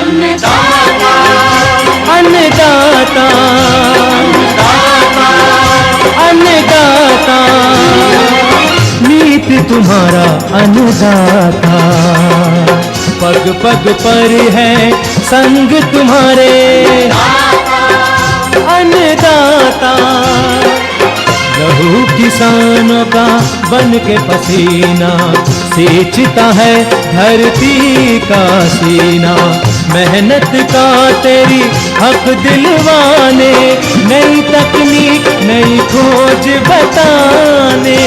अन्नदाता अन्नदाता अन्नदाता नीत तुम्हारा अन्नदाता, पग पग पर है संग तुम्हारे अन्नदाता। लहू किसानों का बन के पसीना सींचता है धरती का सीना, मेहनत का तेरी हक दिलवाने, नई तकनीक नई खोज बताने।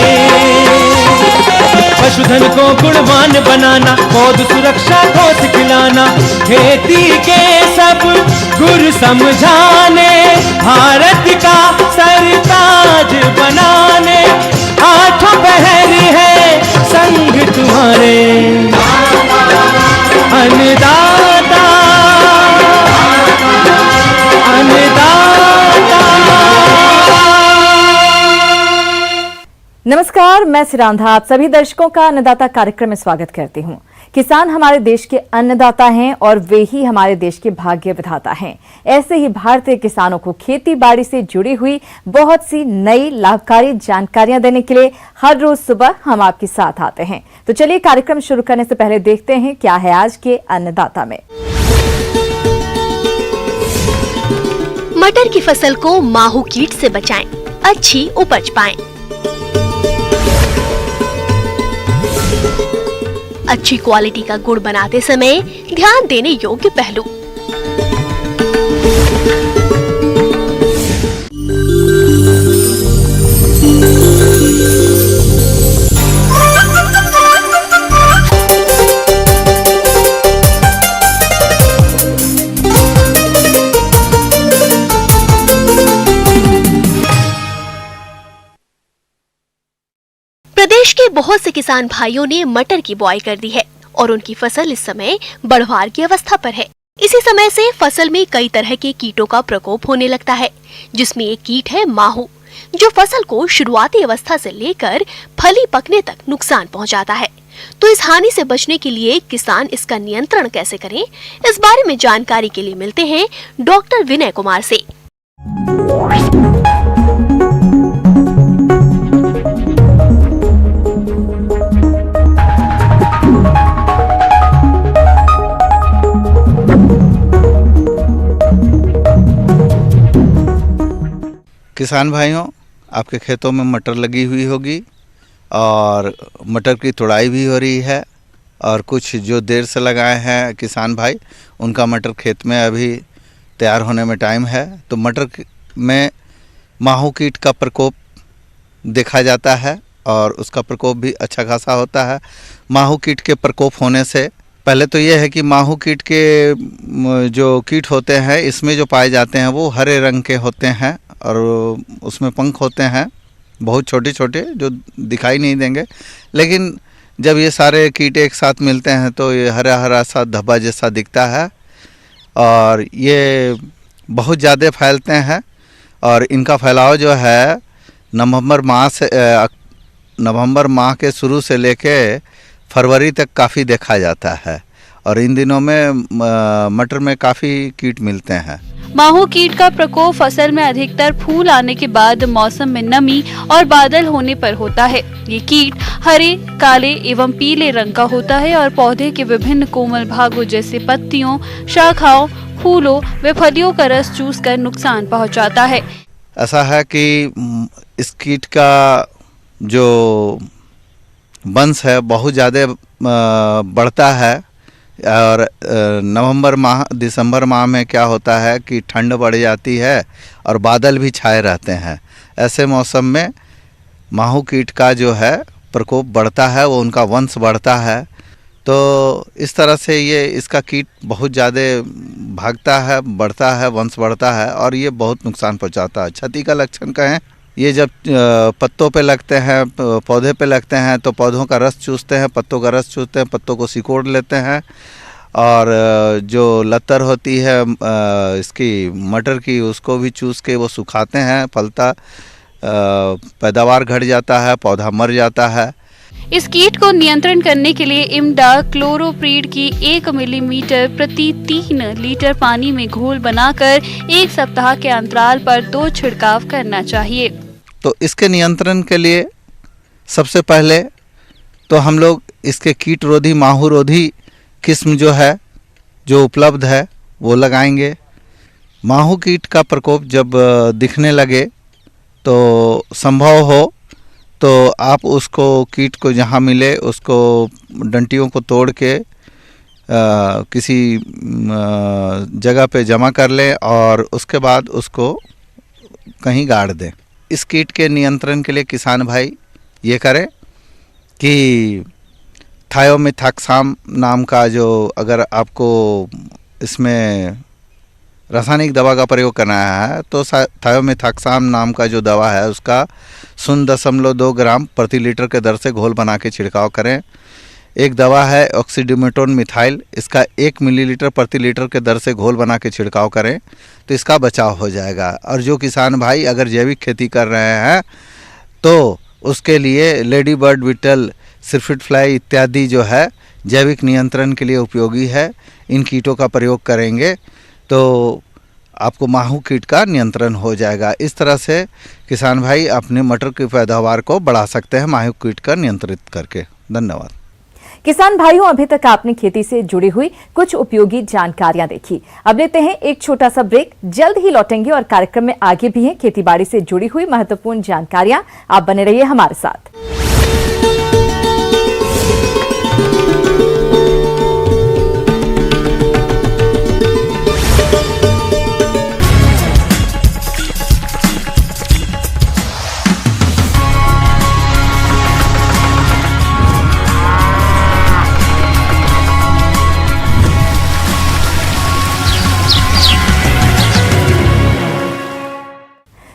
पशुधन को गुणवान बनाना, पौध सुरक्षा को सिखलाना, खेती के सब गुर समझाने, भारत का सरताज बनाने, आठों पहर है संग तुम्हारे अन्नदाता अन्नदाता। नमस्कार, मैं सिरांधा आप सभी दर्शकों का अन्नदाता कार्यक्रम में स्वागत करती हूं। किसान हमारे देश के अन्नदाता हैं और वे ही हमारे देश के भाग्य विधाता हैं। ऐसे ही भारतीय किसानों को खेती बाड़ी से जुड़ी हुई बहुत सी नई लाभकारी जानकारियां देने के लिए हर रोज सुबह हम आपके साथ आते हैं। तो चलिए कार्यक्रम शुरू करने से पहले देखते हैं क्या है आज के अन्नदाता में। मटर की फसल को माहू कीट से बचाएं, अच्छी उपज पाएं। अच्छी क्वालिटी का गुड़ बनाते समय ध्यान देने योग्य पहलू। प्रदेश के बहुत से किसान भाइयों ने मटर की बुआई कर दी है और उनकी फसल इस समय बढ़वार की अवस्था पर है। इसी समय से फसल में कई तरह के कीटों का प्रकोप होने लगता है, जिसमें एक कीट है माहू, जो फसल को शुरुआती अवस्था से लेकर फली पकने तक नुकसान पहुंचाता है। तो इस हानि से बचने के लिए किसान इसका नियंत्रण कैसे करें, इस बारे में जानकारी के लिए मिलते हैं डॉक्टर विनय कुमार से। किसान भाइयों, आपके खेतों में मटर लगी हुई होगी और मटर की तुड़ाई भी हो रही है, और कुछ जो देर से लगाए हैं किसान भाई, उनका मटर खेत में अभी तैयार होने में टाइम है। तो मटर में माहू कीट का प्रकोप देखा जाता है और उसका प्रकोप भी अच्छा खासा होता है। माहू कीट के प्रकोप होने से पहले तो ये है कि माहू कीट के जो कीट होते हैं इसमें जो पाए जाते हैं वो हरे रंग के होते हैं और उसमें पंख होते हैं बहुत छोटे छोटे जो दिखाई नहीं देंगे, लेकिन जब ये सारे कीट एक साथ मिलते हैं तो ये हरा हरा सा धब्बा जैसा दिखता है और ये बहुत ज़्यादा फैलते हैं। और इनका फैलाव जो है नवंबर माह के शुरू से लेके फरवरी तक काफ़ी देखा जाता है और इन दिनों में मटर में काफ़ी कीट मिलते हैं। माहू कीट का प्रकोप फसल में अधिकतर फूल आने के बाद मौसम में नमी और बादल होने पर होता है। ये कीट हरे, काले एवं पीले रंग का होता है और पौधे के विभिन्न कोमल भागों जैसे पत्तियों, शाखाओं, फूलों व फलियों का रस चूसकर नुकसान पहुंचाता है। ऐसा है कि इस कीट का जो वंश है बहुत ज़्यादा बढ़ता है और नवंबर माह दिसंबर माह में क्या होता है कि ठंड बढ़ जाती है और बादल भी छाए रहते हैं। ऐसे मौसम में माहू कीट का जो है प्रकोप बढ़ता है, वो उनका वंश बढ़ता है। तो इस तरह से ये इसका कीट बहुत ज़्यादा भागता है, बढ़ता है, वंश बढ़ता है और ये बहुत नुकसान पहुंचाता है। क्षति का लक्षण कहें, ये जब पत्तों पे लगते हैं, पौधे पे लगते हैं तो पौधों का रस चूसते हैं, पत्तों का रस चूसते हैं, पत्तों को सिकोड़ लेते हैं और जो लतर होती है इसकी मटर की उसको भी चूस के वो सुखाते हैं, फलता पैदावार घट जाता है, पौधा मर जाता है। इस कीट को नियंत्रण करने के लिए इमडा क्लोरोप्रीड की 1 मिलीमीटर प्रति 3 लीटर पानी में घोल बनाकर 1 सप्ताह के अंतराल पर 2 छिड़काव करना चाहिए। तो इसके नियंत्रण के लिए सबसे पहले तो हम लोग इसके कीट रोधी माहू रोधी किस्म जो उपलब्ध है वो लगाएंगे। माहू कीट का प्रकोप जब दिखने लगे तो संभव हो तो आप उसको कीट को जहाँ मिले उसको डंटियों को तोड़ के किसी जगह पे जमा कर लें और उसके बाद उसको कहीं गाड़ दें। इस कीट के नियंत्रण के लिए किसान भाई ये करें कि थायोमेथाक्साम नाम का जो अगर आपको इसमें रासायनिक दवा का प्रयोग करना है तो थायोमेथाक्साम नाम का जो दवा है उसका 0.2 ग्राम प्रति लीटर के दर से घोल बना के छिड़काव करें। एक दवा है ऑक्सीडिमेटोन मिथाइल, इसका 1 मिलीलीटर प्रति लीटर के दर से घोल बना के छिड़काव करें तो इसका बचाव हो जाएगा। और जो किसान भाई अगर जैविक खेती कर रहे हैं तो उसके लिए लेडी बर्ड बीटल, सिरफिट फ्लाई इत्यादि जो है जैविक नियंत्रण के लिए उपयोगी है। इन कीटों का प्रयोग करेंगे तो आपको माहू कीट का नियंत्रण हो जाएगा। इस तरह से किसान भाई अपने मटर की पैदावार को बढ़ा सकते हैं माहू कीट का नियंत्रित करके। धन्यवाद। किसान भाइयों, अभी तक आपने खेती से जुड़ी हुई कुछ उपयोगी जानकारियां देखी। अब लेते हैं एक छोटा सा ब्रेक, जल्द ही लौटेंगे और कार्यक्रम में आगे भी हैं खेतीबाड़ी से जुड़ी हुई महत्वपूर्ण जानकारियां। आप बने रहिए हमारे साथ।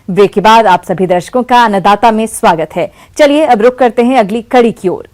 ब्रेक के बाद आप सभी दर्शकों का अन्नदाता में स्वागत है। चलिए अब रुक करते हैं अगली कड़ी की ओर।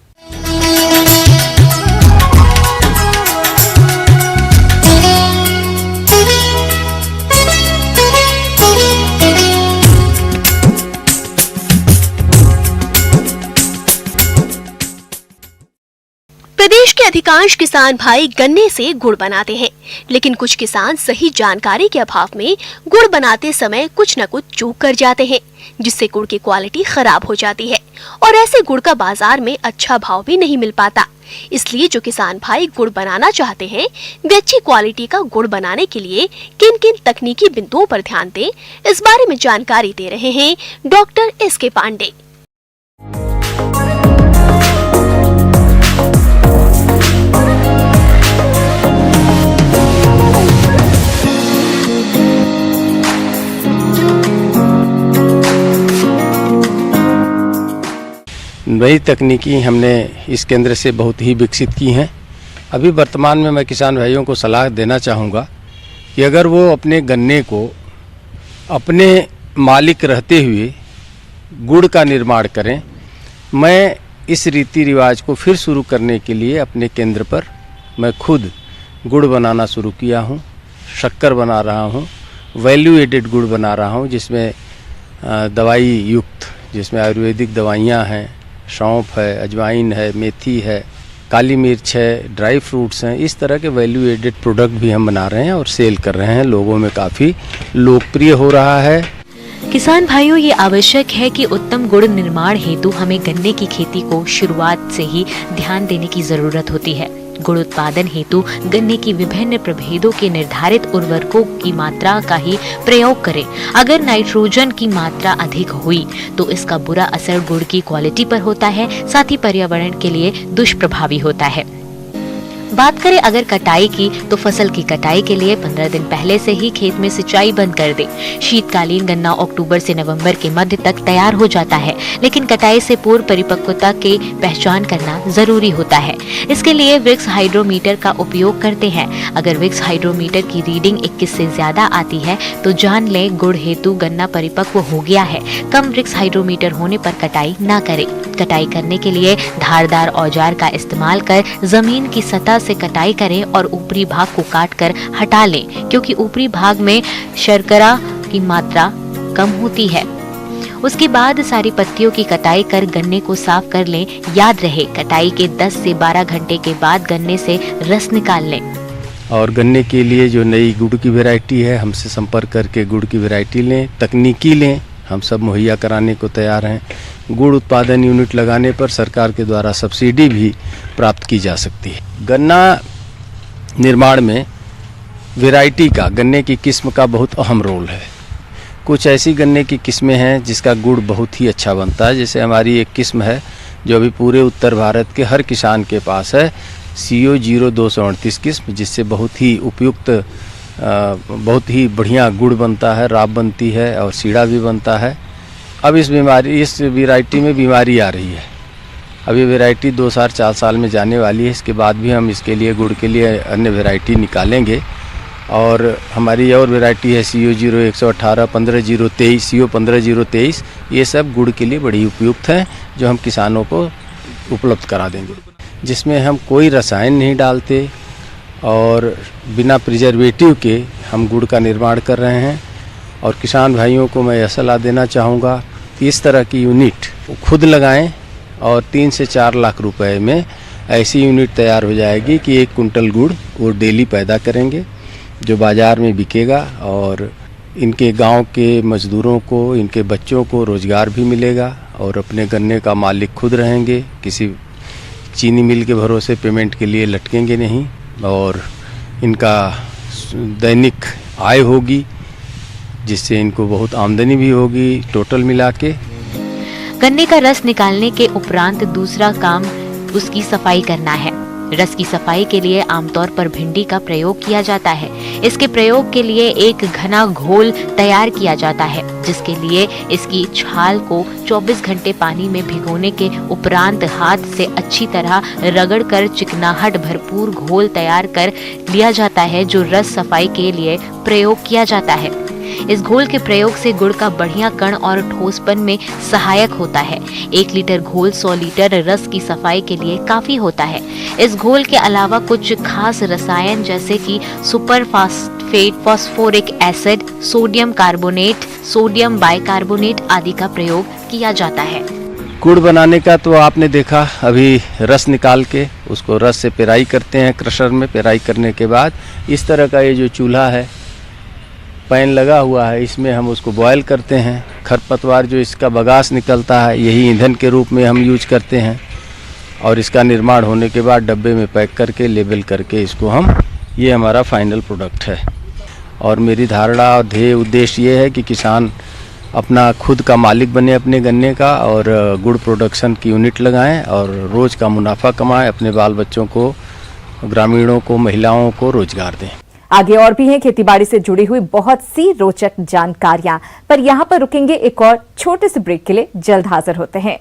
प्रदेश के अधिकांश किसान भाई गन्ने से गुड़ बनाते हैं, लेकिन कुछ किसान सही जानकारी के अभाव में गुड़ बनाते समय कुछ न कुछ चूक कर जाते हैं, जिससे गुड़ की क्वालिटी खराब हो जाती है और ऐसे गुड़ का बाजार में अच्छा भाव भी नहीं मिल पाता। इसलिए जो किसान भाई गुड़ बनाना चाहते हैं वे अच्छी क्वालिटी का गुड़ बनाने के लिए किन किन तकनीकी बिंदुओं पर ध्यान दें, इस बारे में जानकारी दे रहे हैं डॉक्टर एस.के. पांडे। नई तकनीकी हमने इस केंद्र से बहुत ही विकसित की हैं। अभी वर्तमान में मैं किसान भाइयों को सलाह देना चाहूँगा कि अगर वो अपने गन्ने को अपने मालिक रहते हुए गुड़ का निर्माण करें। मैं इस रीति रिवाज को फिर शुरू करने के लिए अपने केंद्र पर मैं खुद गुड़ बनाना शुरू किया हूँ, शक्कर बना रहा हूँ, वैल्यू एडेड गुड़ बना रहा हूँ जिसमें दवाई युक्त, जिसमें आयुर्वेदिक दवाइयाँ हैं, सौंफ है, अजवाइन है, मेथी है, काली मिर्च है, ड्राई फ्रूट्स हैं। इस तरह के वैल्यू एडेड प्रोडक्ट भी हम बना रहे हैं और सेल कर रहे हैं। लोगों में काफ़ी लोकप्रिय हो रहा है। किसान भाइयों, ये आवश्यक है कि उत्तम गुड़ निर्माण हेतु हमें गन्ने की खेती को शुरुआत से ही ध्यान देने की जरूरत होती है। गुड़ उत्पादन हेतु गन्ने की विभिन्न प्रभेदों के निर्धारित उर्वरकों की मात्रा का ही प्रयोग करें। अगर नाइट्रोजन की मात्रा अधिक हुई तो इसका बुरा असर गुड़ की क्वालिटी पर होता है, साथ ही पर्यावरण के लिए दुष्प्रभावी होता है। बात करें अगर कटाई की, तो फसल की कटाई के लिए 15 दिन पहले से ही खेत में सिंचाई बंद कर दें। शीतकालीन गन्ना अक्टूबर से नवंबर के मध्य तक तैयार हो जाता है, लेकिन कटाई से पूर्व परिपक्वता की पहचान करना जरूरी होता है। इसके लिए विक्स हाइड्रोमीटर का उपयोग करते हैं। अगर विक्स हाइड्रोमीटर की रीडिंग 21 से ज्यादा आती है तो जान लें गुड़ हेतु गन्ना परिपक्व हो गया है। कम विक्स हाइड्रोमीटर होने पर कटाई ना करें। कटाई करने के लिए धारदार औजार का इस्तेमाल कर जमीन की सतह से कटाई करें और ऊपरी भाग को काटकर हटा लें, क्योंकि ऊपरी भाग में शर्करा की मात्रा कम होती है। उसके बाद सारी पत्तियों की कटाई कर गन्ने को साफ कर लें। याद रहे, कटाई के 10 से 12 घंटे के बाद गन्ने से रस निकाल लें। और गन्ने के लिए जो नई गुड़ की वैरायटी है, हमसे संपर्क करके गुड़ की वैरायटी लें, तकनीकी लें, हम सब मुहैया कराने को तैयार हैं। गुड़ उत्पादन यूनिट लगाने पर सरकार के द्वारा सब्सिडी भी प्राप्त की जा सकती है। गन्ना निर्माण में वैरायटी का, गन्ने की किस्म का बहुत अहम रोल है। कुछ ऐसी गन्ने की किस्में हैं जिसका गुड़ बहुत ही अच्छा बनता है। जैसे हमारी एक किस्म है जो अभी पूरे उत्तर भारत के हर किसान के पास है, CO 0238 किस्म, जिससे बहुत ही उपयुक्त, बहुत ही बढ़िया गुड़ बनता है, राब बनती है और सीढ़ा भी बनता है। अब इस वैरायटी में बीमारी आ रही है। अब ये वैरायटी 2 साल 4 साल में जाने वाली है। इसके बाद भी हम इसके लिए, गुड़ के लिए अन्य वैरायटी निकालेंगे। और हमारी और वैरायटी है CO 0118, 15023, CO 15023। ये सब गुड़ के लिए बड़ी उपयुक्त हैं, जो हम किसानों को उपलब्ध करा देंगे, जिसमें हम कोई रसायन नहीं डालते और बिना प्रिजर्वेटिव के हम गुड़ का निर्माण कर रहे हैं। और किसान भाइयों को मैं यह सलाह देना चाहूँगा कि इस तरह की यूनिट खुद लगाएं और 3 से 4 लाख रुपए में ऐसी यूनिट तैयार हो जाएगी कि 1 कुंटल गुड़ वो डेली पैदा करेंगे, जो बाज़ार में बिकेगा और इनके गांव के मज़दूरों को, इनके बच्चों को रोज़गार भी मिलेगा और अपने गन्ने का मालिक खुद रहेंगे। किसी चीनी मिल के भरोसे पेमेंट के लिए लटकेंगे नहीं और इनका दैनिक आय होगी, जिससे इनको बहुत आमदनी भी होगी टोटल मिला के। गन्ने का रस निकालने के उपरांत दूसरा काम उसकी सफाई करना है। रस की सफाई के लिए आमतौर पर भिंडी का प्रयोग किया जाता है। इसके प्रयोग के लिए एक घना घोल तैयार किया जाता है, जिसके लिए इसकी छाल को 24 घंटे पानी में भिगोने के उपरांत हाथ से अच्छी तरह रगड़कर चिकनाहट भरपूर घोल तैयार कर लिया जाता है, जो रस सफाई के लिए प्रयोग किया जाता है। इस घोल के प्रयोग से गुड़ का बढ़िया कण और ठोसपन में सहायक होता है। 1 लीटर घोल 100 लीटर रस की सफाई के लिए काफी होता है। इस घोल के अलावा कुछ खास रसायन जैसे कि super phosphate, phosphoric acid, sodium carbonate, sodium bicarbonate आदि का प्रयोग किया जाता है। गुड़ बनाने का तो आपने देखा, अभी रस निकाल के उसको रस से पेराई करते हैं क्रशर में। पेराई करने के बाद इस तरह का ये जो चूल्हा है, पैन लगा हुआ है, इसमें हम उसको बॉयल करते हैं। खरपतवार जो इसका बगास निकलता है, यही ईंधन के रूप में हम यूज करते हैं। और इसका निर्माण होने के बाद डब्बे में पैक करके, लेबल करके इसको हम, ये हमारा फाइनल प्रोडक्ट है। और मेरी धारणा और ध्येय उद्देश्य ये है कि किसान अपना खुद का मालिक बने अपने गन्ने का और गुड़ प्रोडक्शन की यूनिट लगाएं और रोज़ का मुनाफा कमाएं, अपने बाल बच्चों को, ग्रामीणों को, महिलाओं को रोजगार दें। आगे और भी हैं खेतीबाड़ी से जुड़ी हुई बहुत सी रोचक जानकारियां, पर यहां पर रुकेंगे एक और छोटे से ब्रेक के लिए। जल्द हाजिर होते हैं।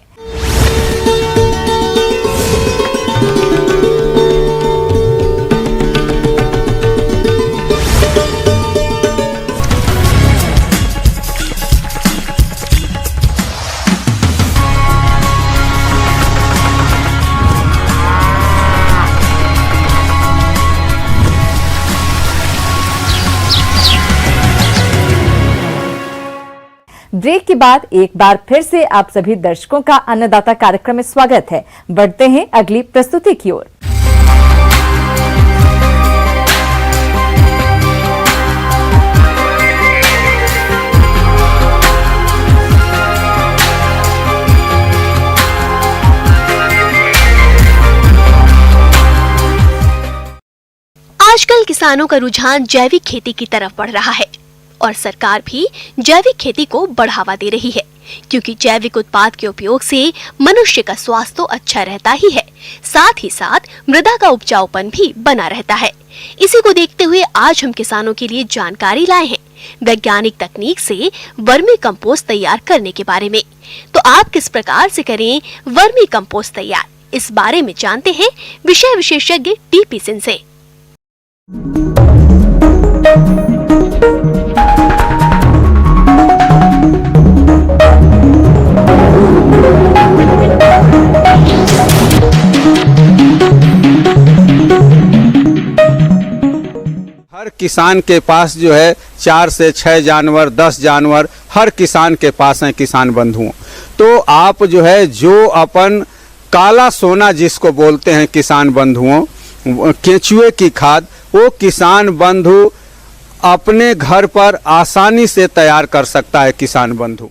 ब्रेक के बाद एक बार फिर से आप सभी दर्शकों का अन्नदाता कार्यक्रम में स्वागत है। बढ़ते हैं अगली प्रस्तुति की ओर। आजकल किसानों का रुझान जैविक खेती की तरफ बढ़ रहा है और सरकार भी जैविक खेती को बढ़ावा दे रही है, क्योंकि जैविक उत्पाद के उपयोग से मनुष्य का स्वास्थ्य तो अच्छा रहता ही है, साथ ही साथ मृदा का उपजाऊपन भी बना रहता है। इसी को देखते हुए आज हम किसानों के लिए जानकारी लाए हैं वैज्ञानिक तकनीक से वर्मी कंपोस्ट तैयार करने के बारे में। तो आप किस प्रकार से करें वर्मी कंपोस्ट तैयार, इस बारे में जानते हैं विषय विशेषज्ञ टीपी सिंह से। हर किसान के पास जो है 4 से 6 जानवर, 10 जानवर हर किसान के पास हैं किसान बंधुओं। तो आप जो है जो अपन काला सोना जिसको बोलते हैं किसान बंधुओं, केंचुए की खाद, वो किसान बंधु अपने घर पर आसानी से तैयार कर सकता है किसान बंधु।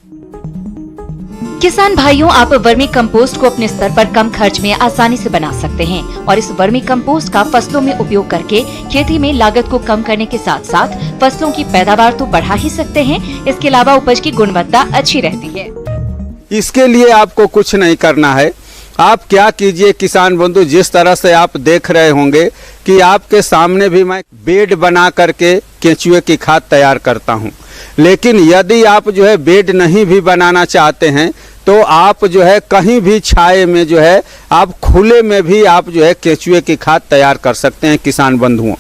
किसान भाइयों, आप वर्मी कंपोस्ट को अपने स्तर पर कम खर्च में आसानी से बना सकते हैं और इस वर्मी कंपोस्ट का फसलों में उपयोग करके खेती में लागत को कम करने के साथ साथ फसलों की पैदावार तो बढ़ा ही सकते हैं, इसके अलावा उपज की गुणवत्ता अच्छी रहती है। इसके लिए आपको कुछ नहीं करना है। आप क्या कीजिए किसान बंधु, जिस तरह से आप देख रहे होंगे कि आपके सामने भी मैं बेड बना करके केंचुए की खाद तैयार करता हूं। लेकिन यदि आप जो है बेड नहीं भी बनाना चाहते हैं तो आप जो है कहीं भी छाए में जो है आप खुले में भी आप जो है केंचुए की खाद तैयार कर सकते हैं किसान बंधुओं।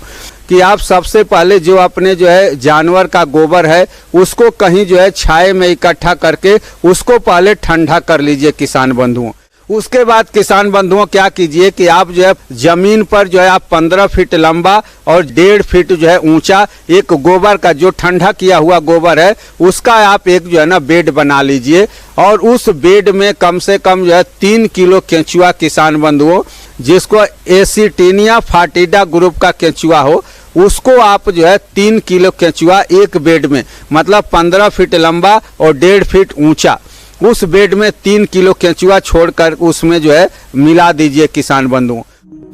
कि आप सबसे पहले जो अपने जो है जानवर का गोबर है उसको कहीं जो है छाए में इकट्ठा करके उसको पहले ठंडा कर लीजिए किसान बंधुओं। उसके बाद किसान बंधुओं क्या कीजिए कि आप जो है जमीन पर जो है आप 15 फीट लंबा और 1.5 फीट जो है ऊंचा एक गोबर का जो ठंडा किया हुआ गोबर है उसका आप एक जो है ना बेड बना लीजिए और उस बेड में कम से कम जो है 3 किलो केंचुआ किसान बंधुओं, जिसको एसिटिनिया फार्टिडा ग्रुप का केंचुआ हो, उसको आप जो है 3 किलो केंचुआ एक बेड में, मतलब 15 फीट लंबा और 1.5 फीट ऊंचा, उस बेड में 3 किलो केंचुआ छोड़कर उसमें जो है मिला दीजिए किसान बंधुओं।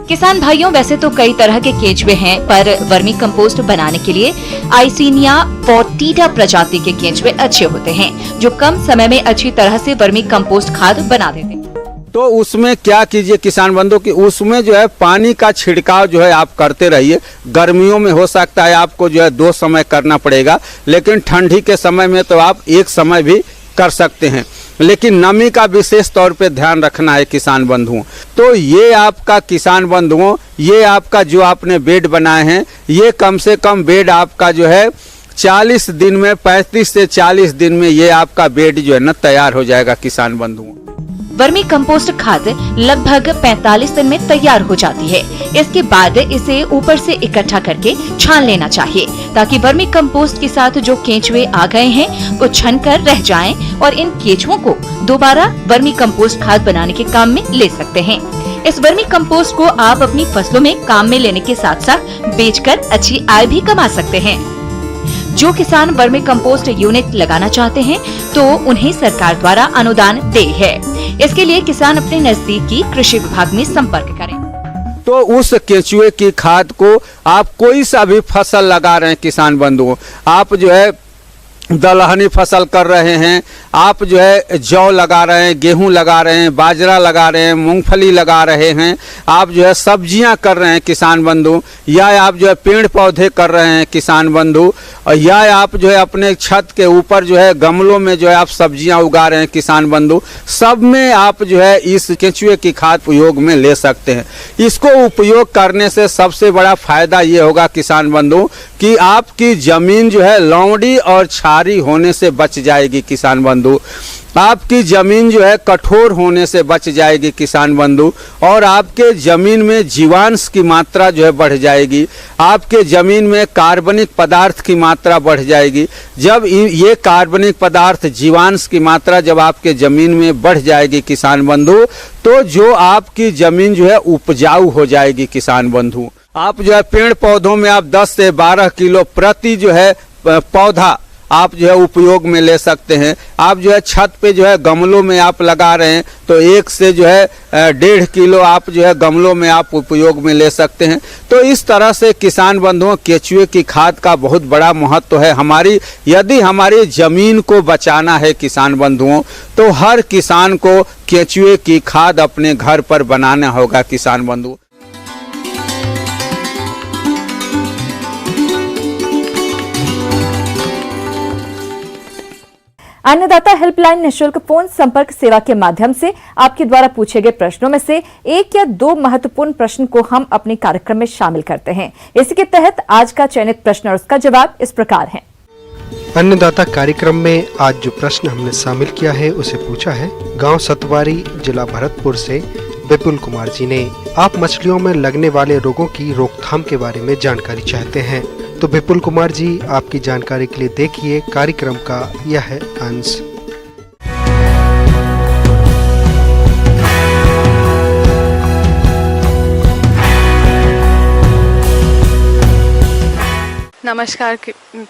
किसान भाइयों, वैसे तो कई तरह के केंचुए हैं, पर वर्मी कंपोस्ट बनाने के लिए आइसिनिया फार्टिडा प्रजाति के केंचुए अच्छे होते हैं, जो कम समय में अच्छी तरह से वर्मी कंपोस्ट खाद बना देते हैं। तो उसमें क्या कीजिए किसान बंधु कि उसमें जो है पानी का छिड़काव जो है आप करते रहिए। गर्मियों में हो सकता है आपको जो है 2 समय करना पड़ेगा, लेकिन ठंडी के समय में तो आप एक समय भी कर सकते हैं, लेकिन नमी का विशेष तौर पे ध्यान रखना है किसान बंधुओं। तो ये आपका किसान बंधुओं, ये आपका जो आपने बेड बनाए हैं, ये कम से कम बेड आपका जो है 40 दिन में, 35 से 40 दिन में ये आपका बेड जो है ना तैयार हो जाएगा किसान बंधुओं। वर्मी कंपोस्ट खाद लगभग 45 दिन में तैयार हो जाती है। इसके बाद इसे ऊपर से इकट्ठा करके छान लेना चाहिए, ताकि वर्मी कंपोस्ट के साथ जो केंचुए आ गए हैं वो छन कर रह जाएं और इन केंचुओं को दोबारा वर्मी कंपोस्ट खाद बनाने के काम में ले सकते हैं। इस वर्मी कंपोस्ट को आप अपनी फसलों में काम में लेने के साथ साथ बेचकर अच्छी आय भी कमा सकते हैं। जो किसान वर्मी कंपोस्ट यूनिट लगाना चाहते हैं तो उन्हें सरकार द्वारा अनुदान देय है। इसके लिए किसान अपने नजदीकी कृषि विभाग में संपर्क करें। तो उस केंचुए की खाद को आप कोई सा भी फसल लगा रहे हैं किसान बंधुओं, आप जो है दलहनी फसल कर रहे हैं, आप जो है जौ लगा रहे हैं, गेहूं लगा रहे हैं, बाजरा लगा रहे हैं, मूंगफली लगा रहे हैं, आप जो है सब्जियां कर रहे हैं किसान बंधु, या आप जो है पेड़ पौधे कर रहे हैं किसान बंधु, या आप जो है अपने छत के ऊपर जो है गमलों में जो है आप सब्जियां उगा रहे हैं किसान बंधु, सब में आप जो है इस केंचुए की खाद उपयोग में ले सकते हैं। इसको उपयोग करने से सबसे बड़ा फायदा ये होगा किसान बंधु कि आपकी जमीन जो है लौंडी और छारी होने से बच जाएगी किसान बंधु, आपकी जमीन जो है कठोर होने से बच जाएगी किसान बंधु, और आपके जमीन में जीवांश की मात्रा जो है बढ़ जाएगी, आपके जमीन में कार्बनिक पदार्थ की मात्रा बढ़ जाएगी। जब ये कार्बनिक पदार्थ जीवांश की मात्रा जब आपके जमीन में बढ़ जाएगी किसान बंधु, तो जो आपकी जमीन जो है उपजाऊ हो जाएगी किसान बंधु। आप जो है पेड़ पौधों में आप 10 से 12 किलो प्रति जो है पौधा आप जो है उपयोग में ले सकते हैं। आप जो है छत पे जो है गमलों में आप लगा रहे हैं तो 1 से जो है 1.5 किलो आप जो है गमलों में आप उपयोग में ले सकते हैं। तो इस तरह से किसान बंधुओं केंचुए की खाद का बहुत बड़ा महत्व है। यदि हमारी जमीन को बचाना है किसान बंधुओं, तो हर किसान को केंचुए की खाद अपने घर पर बनाना होगा किसान बंधु। अन्नदाता हेल्पलाइन निःशुल्क फोन संपर्क सेवा के माध्यम से आपके द्वारा पूछे गए प्रश्नों में से 1 या 2 महत्वपूर्ण प्रश्न को हम अपने कार्यक्रम में शामिल करते हैं। इसके तहत आज का चयनित प्रश्न और उसका जवाब इस प्रकार है। अन्नदाता कार्यक्रम में आज जो प्रश्न हमने शामिल किया है उसे पूछा है गांव सतवारी, जिला भरतपुर से विपुल कुमार जी ने। आप मछलियों में लगने वाले रोगों की रोकथाम के बारे में जानकारी चाहते हैं। तो विपुल कुमार जी, आपकी जानकारी के लिए देखिए कार्यक्रम का यह अंश। नमस्कार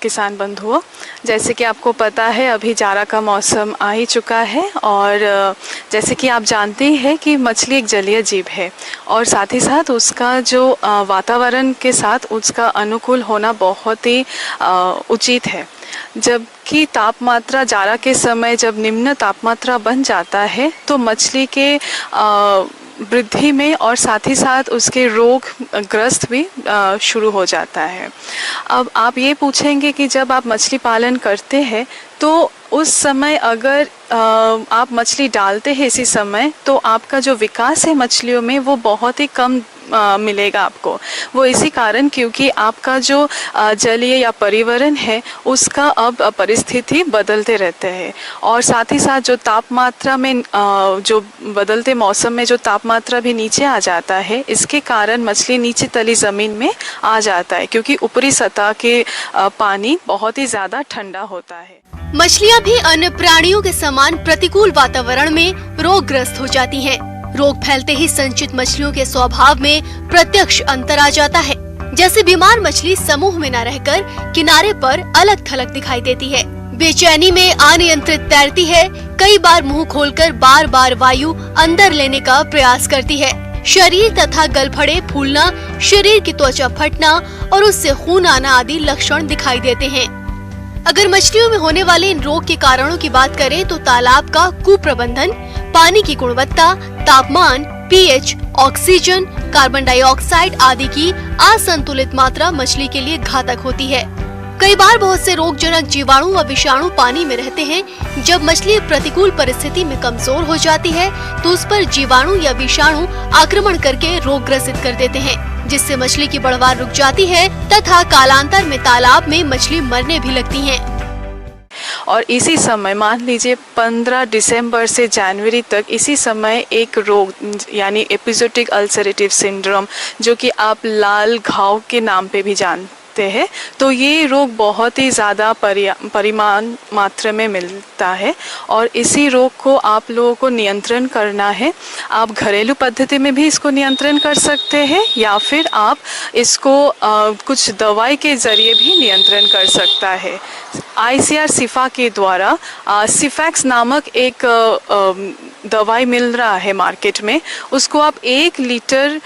किसान बंधुओं, जैसे कि आपको पता है अभी जाड़ा का मौसम आ ही चुका है और जैसे कि आप जानते ही हैं कि मछली एक जलीय जीव है और साथ ही साथ उसका जो वातावरण के साथ उसका अनुकूल होना बहुत ही उचित है। जबकि तापमात्रा जाड़ा के समय जब निम्न तापमात्रा बन जाता है तो मछली के वृद्धि में और साथ ही साथ उसके रोग ग्रस्त भी शुरू हो जाता है। अब आप ये पूछेंगे कि जब आप मछली पालन करते हैं तो उस समय अगर आप मछली डालते हैं इसी समय तो आपका जो विकास है मछलियों में वो बहुत ही कम मिलेगा आपको। वो इसी कारण क्योंकि आपका जो जलीय या पर्यावरण है उसका अब परिस्थिति बदलते रहते हैं और साथ ही साथ जो तापमात्रा में जो बदलते मौसम में जो तापमात्रा भी नीचे आ जाता है, इसके कारण मछली नीचे तली ज़मीन में आ जाता है क्योंकि ऊपरी सतह के पानी बहुत ही ज़्यादा ठंडा होता है। मछलियाँ भी अन्य प्राणियों के समान प्रतिकूल वातावरण में रोगग्रस्त हो जाती हैं। रोग फैलते ही संचित मछलियों के स्वभाव में प्रत्यक्ष अंतर आ जाता है। जैसे बीमार मछली समूह में न रहकर किनारे पर अलग थलग दिखाई देती है, बेचैनी में अनियंत्रित तैरती है, कई बार मुंह खोलकर बार बार वायु अंदर लेने का प्रयास करती है। शरीर तथा गलफड़े फूलना, शरीर की त्वचा फटना और उससे खून आना आदि लक्षण दिखाई देते हैं। अगर मछलियों में होने वाले इन रोग के कारणों की बात करें तो तालाब का कुप्रबंधन, पानी की गुणवत्ता, तापमान, पीएच, ऑक्सीजन, कार्बन डाइऑक्साइड आदि की असंतुलित मात्रा मछली के लिए घातक होती है। कई बार बहुत से रोगजनक जीवाणु व विषाणु पानी में रहते हैं। जब मछली प्रतिकूल परिस्थिति में कमजोर हो जाती है तो उस पर जीवाणु या विषाणु आक्रमण करके रोग ग्रसित कर देते हैं, जिससे मछली की बढ़वार रुक जाती है तथा कालांतर में तालाब में मछली मरने भी लगती हैं। और इसी समय मान लीजिए 15 दिसंबर से जनवरी तक इसी समय एक रोग यानी एपिजोटिक अल्सरेटिव सिंड्रोम, जो कि आप लाल घाव के नाम पे भी जानते हैं, तो ये रोग बहुत ही ज़्यादा परिमाण मात्रा में मिलता है और इसी रोग को आप लोगों को नियंत्रण करना है। आप घरेलू पद्धति में भी इसको नियंत्रण कर सकते हैं या फिर आप इसको कुछ दवाई के ज़रिए भी नियंत्रण कर सकता है। ICAR सिफा के द्वारा सिफैक्स नामक एक दवाई मिल रहा है मार्केट में, उसको आप 1 लीटर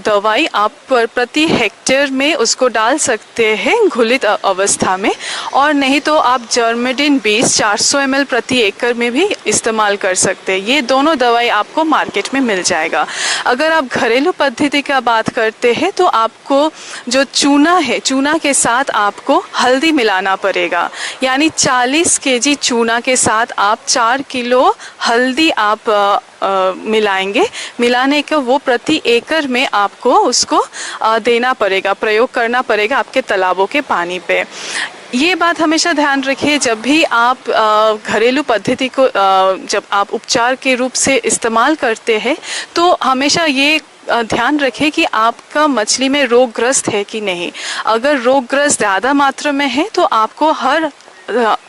दवाई आप प्रति हेक्टेयर में उसको डाल सकते हैं घुलित अवस्था में, और नहीं तो आप जर्मेडिन 20 400 ml प्रति एकड़ में भी इस्तेमाल कर सकते हैं। ये दोनों दवाई आपको मार्केट में मिल जाएगा। अगर आप घरेलू पद्धति का बात करते हैं तो आपको जो चूना है, चूना के साथ आपको हल्दी मिलाना पड़ेगा, यानी 40 kg चूना के साथ आप 4 किलो हल्दी आप मिलाएंगे। मिलाने के वो प्रति एकड़ में आपको उसको देना पड़ेगा, प्रयोग करना पड़ेगा आपके तालाबों के पानी पे। ये बात हमेशा ध्यान रखिए, जब भी आप घरेलू पद्धति को जब आप उपचार के रूप से इस्तेमाल करते हैं तो हमेशा ये ध्यान रखें कि आपका मछली में रोगग्रस्त है कि नहीं। अगर रोगग्रस्त ज़्यादा मात्रा में है तो आपको हर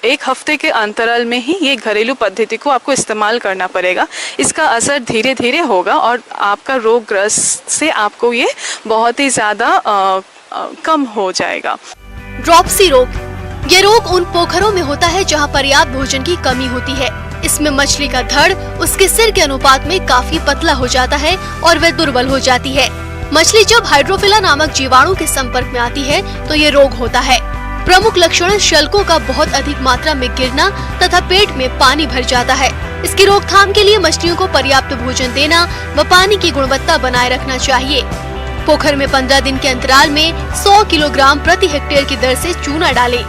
1 हफ्ते के अंतराल में ही ये घरेलू पद्धति को आपको इस्तेमाल करना पड़ेगा। इसका असर धीरे धीरे होगा और आपका रोगग्रस्त से आपको ये बहुत ही ज़्यादा कम हो जाएगा। ड्रॉपसी रोग, ये रोग उन पोखरों में होता है जहां पर्याप्त भोजन की कमी होती है। इसमें मछली का धड़ उसके सिर के अनुपात में काफी पतला हो जाता है और वह दुर्बल हो जाती है। मछली जब हाइड्रोफिला नामक जीवाणु के संपर्क में आती है तो ये रोग होता है। प्रमुख लक्षण शल्कों का बहुत अधिक मात्रा में गिरना तथा पेट में पानी भर जाता है। इसकी रोकथाम के लिए मछलियों को पर्याप्त भोजन देना व पानी की गुणवत्ता बनाए रखना चाहिए। पोखर में 15 दिन के अंतराल में 100 किलोग्राम प्रति हेक्टेयर की दर से चूना डालें।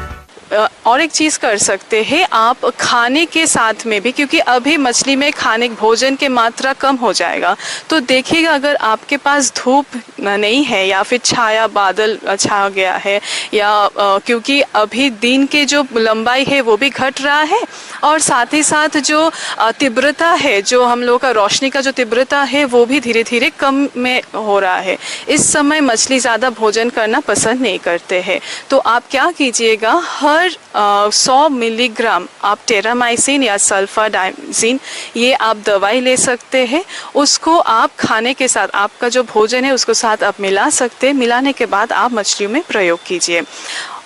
और एक चीज़ कर सकते हैं आप खाने के साथ में भी, क्योंकि अभी मछली में खाने भोजन की मात्रा कम हो जाएगा, तो देखिएगा अगर आपके पास धूप नहीं है या फिर छाया बादल छा गया है या क्योंकि अभी दिन के जो लंबाई है वो भी घट रहा है और साथ ही साथ जो तीव्रता है, जो हम लोग का रोशनी का जो तीव्रता है वो भी धीरे धीरे कम में हो रहा है। इस समय मछली ज़्यादा भोजन करना पसंद नहीं करते हैं, तो आप क्या कीजिएगा, हर 100 मिलीग्राम आप टेरामाइसिन या सल्फाडाइजिन ये आप दवाई ले सकते हैं। उसको आप खाने के साथ, आपका जो भोजन है उसको साथ आप मिला सकते हैं। मिलाने के बाद आप मछलियों में प्रयोग कीजिए।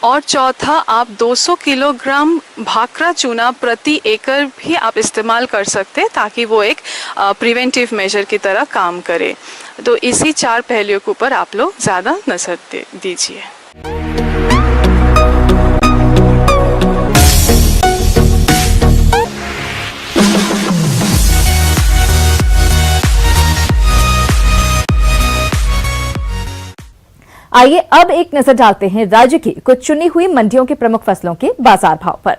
और चौथा, आप 200 किलोग्राम भाखड़ा चूना प्रति एकड़ भी आप इस्तेमाल कर सकते हैं ताकि वो एक प्रिवेंटिव मेजर की तरह काम करे। तो इसी 4 पहलुओं के ऊपर आप लोग ज़्यादा नजर दीजिए। आइए अब एक नजर डालते हैं राज्य की कुछ चुनी हुई मंडियों के प्रमुख फसलों के बाजार भाव पर।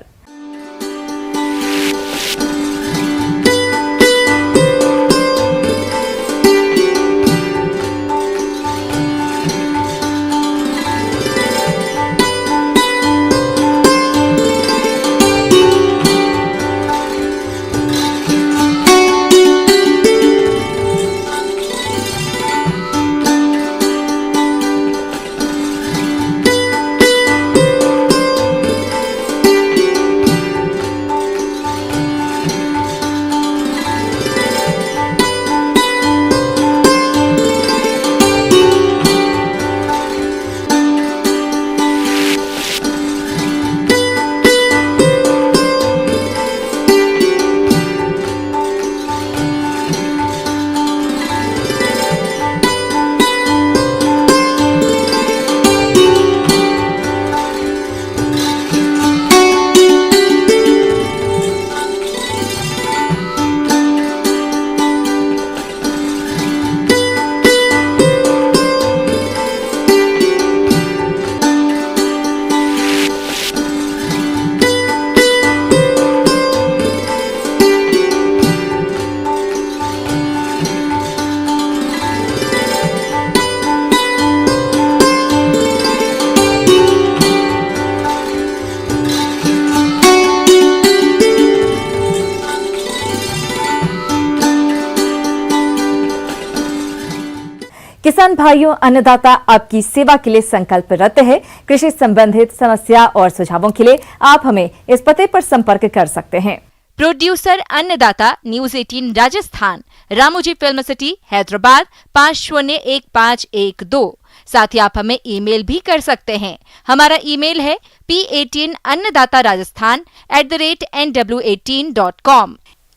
किसान भाइयों, अन्नदाता आपकी सेवा के लिए संकल्परत है। कृषि संबंधित समस्या और सुझावों के लिए आप हमें इस पते पर संपर्क कर सकते हैं। प्रोड्यूसर अन्नदाता, news 18 Rajasthan, Ramoji film city, Hyderabad 501512। साथ ही आप हमें ईमेल भी कर सकते हैं। हमारा ईमेल है p18अन्नदाता-राजस्थान@nw18.com।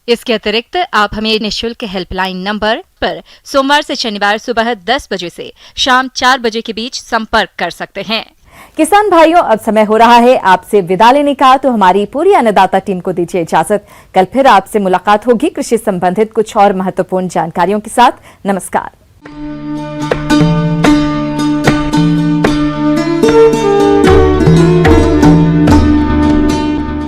इसके अतिरिक्त आप हमें निःशुल्क हेल्पलाइन नंबर पर सोमवार से शनिवार सुबह 10 बजे से शाम 4 बजे के बीच संपर्क कर सकते हैं। किसान भाइयों, अब समय हो रहा है आपसे विदा लेने का, तो हमारी पूरी अन्नदाता टीम को दीजिए इजाजत। कल फिर आपसे मुलाकात होगी कृषि संबंधित कुछ और महत्वपूर्ण जानकारियों के साथ। नमस्कार।